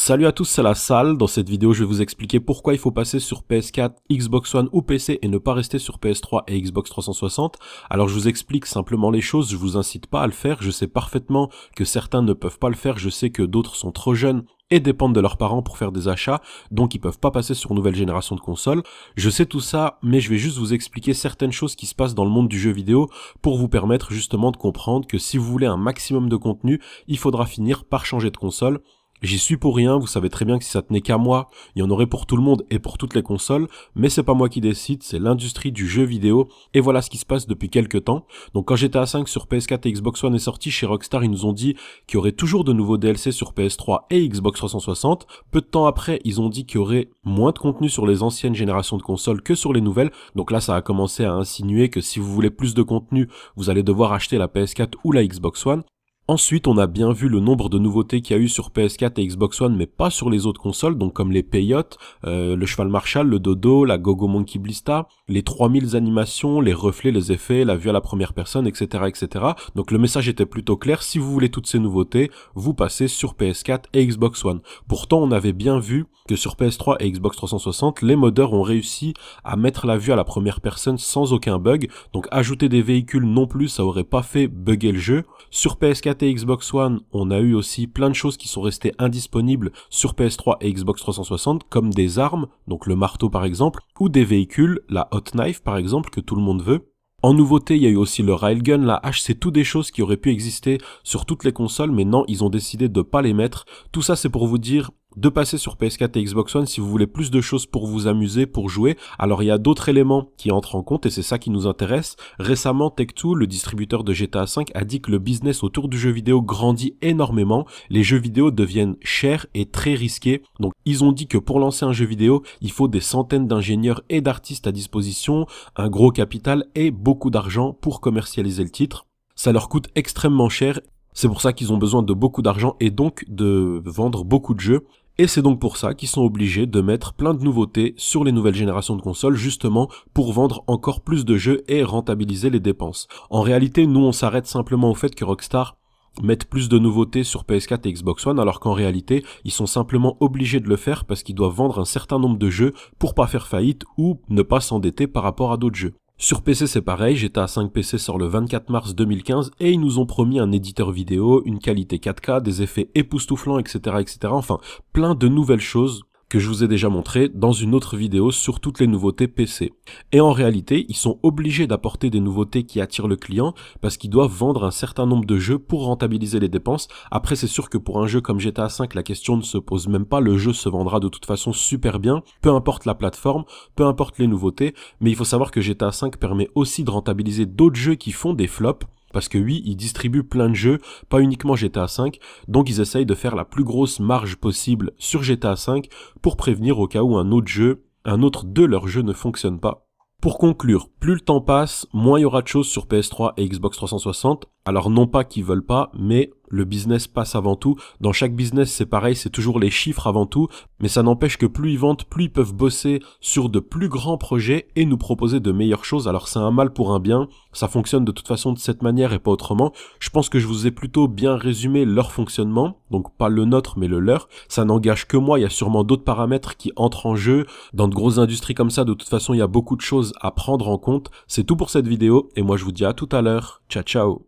Salut à tous, c'est la salle. Dans cette vidéo, je vais vous expliquer pourquoi il faut passer sur PS4, Xbox One ou PC et ne pas rester sur PS3 et Xbox 360. Alors je vous explique simplement les choses, je vous incite pas à le faire. Je sais parfaitement que certains ne peuvent pas le faire, je sais que d'autres sont trop jeunes et dépendent de leurs parents pour faire des achats, donc ils peuvent pas passer sur une nouvelle génération de consoles. Je sais tout ça, mais je vais juste vous expliquer certaines choses qui se passent dans le monde du jeu vidéo pour vous permettre justement de comprendre que si vous voulez un maximum de contenu, il faudra finir par changer de console. J'y suis pour rien, vous savez très bien que si ça tenait qu'à moi, il y en aurait pour tout le monde et pour toutes les consoles, mais c'est pas moi qui décide, c'est l'industrie du jeu vidéo, et voilà ce qui se passe depuis quelques temps. Donc quand GTA 5 sur PS4 et Xbox One est sorti, chez Rockstar, ils nous ont dit qu'il y aurait toujours de nouveaux DLC sur PS3 et Xbox 360. Peu de temps après, ils ont dit qu'il y aurait moins de contenu sur les anciennes générations de consoles que sur les nouvelles, donc là ça a commencé à insinuer que si vous voulez plus de contenu, vous allez devoir acheter la PS4 ou la Xbox One. Ensuite, on a bien vu le nombre de nouveautés qu'il y a eu sur PS4 et Xbox One, mais pas sur les autres consoles, donc comme les Peyote, le cheval Marshall, le dodo, la Gogo Monkey Blista, les 3000 animations, les reflets, les effets, la vue à la première personne, etc., etc. Donc le message était plutôt clair, si vous voulez toutes ces nouveautés, vous passez sur PS4 et Xbox One. Pourtant, on avait bien vu que sur PS3 et Xbox 360, les modeurs ont réussi à mettre la vue à la première personne sans aucun bug, donc ajouter des véhicules non plus, ça aurait pas fait bugger le jeu. Sur PS4 et Xbox One, on a eu aussi plein de choses qui sont restées indisponibles sur PS3 et Xbox 360, comme des armes, donc le marteau par exemple, ou des véhicules, la Hot Knife par exemple, que tout le monde veut. En nouveauté, il y a eu aussi le Railgun, la hache, c'est tout des choses qui auraient pu exister sur toutes les consoles, mais non, ils ont décidé de pas les mettre. Tout ça, c'est pour vous dire de passer sur PS4 et Xbox One si vous voulez plus de choses pour vous amuser, pour jouer. Alors il y a d'autres éléments qui entrent en compte et c'est ça qui nous intéresse. Récemment, Tech2, le distributeur de GTA V, a dit que le business autour du jeu vidéo grandit énormément. Les jeux vidéo deviennent chers et très risqués. Donc ils ont dit que pour lancer un jeu vidéo, il faut des centaines d'ingénieurs et d'artistes à disposition, un gros capital et beaucoup d'argent pour commercialiser le titre. Ça leur coûte extrêmement cher. C'est pour ça qu'ils ont besoin de beaucoup d'argent et donc de vendre beaucoup de jeux. Et c'est donc pour ça qu'ils sont obligés de mettre plein de nouveautés sur les nouvelles générations de consoles, justement pour vendre encore plus de jeux et rentabiliser les dépenses. En réalité, nous on s'arrête simplement au fait que Rockstar mette plus de nouveautés sur PS4 et Xbox One, alors qu'en réalité, ils sont simplement obligés de le faire parce qu'ils doivent vendre un certain nombre de jeux pour pas faire faillite ou ne pas s'endetter par rapport à d'autres jeux. Sur PC c'est pareil, GTA 5 PC sort le 24 mars 2015 et ils nous ont promis un éditeur vidéo, une qualité 4K, des effets époustouflants, etc., etc. Enfin, plein de nouvelles choses que je vous ai déjà montré dans une autre vidéo sur toutes les nouveautés PC. Et en réalité, ils sont obligés d'apporter des nouveautés qui attirent le client parce qu'ils doivent vendre un certain nombre de jeux pour rentabiliser les dépenses. Après, c'est sûr que pour un jeu comme GTA V, la question ne se pose même pas, le jeu se vendra de toute façon super bien, peu importe la plateforme, peu importe les nouveautés, mais il faut savoir que GTA V permet aussi de rentabiliser d'autres jeux qui font des flops. Parce que oui, ils distribuent plein de jeux, pas uniquement GTA V, donc ils essayent de faire la plus grosse marge possible sur GTA V pour prévenir au cas où un autre de leurs jeux ne fonctionne pas. Pour conclure, plus le temps passe, moins il y aura de choses sur PS3 et Xbox 360. Alors non pas qu'ils veulent pas, mais le business passe avant tout. Dans chaque business, c'est pareil, c'est toujours les chiffres avant tout. Mais ça n'empêche que plus ils vendent, plus ils peuvent bosser sur de plus grands projets et nous proposer de meilleures choses. Alors c'est un mal pour un bien. Ça fonctionne de toute façon de cette manière et pas autrement. Je pense que je vous ai plutôt bien résumé leur fonctionnement. Donc pas le nôtre, mais le leur. Ça n'engage que moi. Il y a sûrement d'autres paramètres qui entrent en jeu. Dans de grosses industries comme ça, de toute façon, il y a beaucoup de choses à prendre en compte. C'est tout pour cette vidéo. Et moi, je vous dis à tout à l'heure. Ciao, ciao.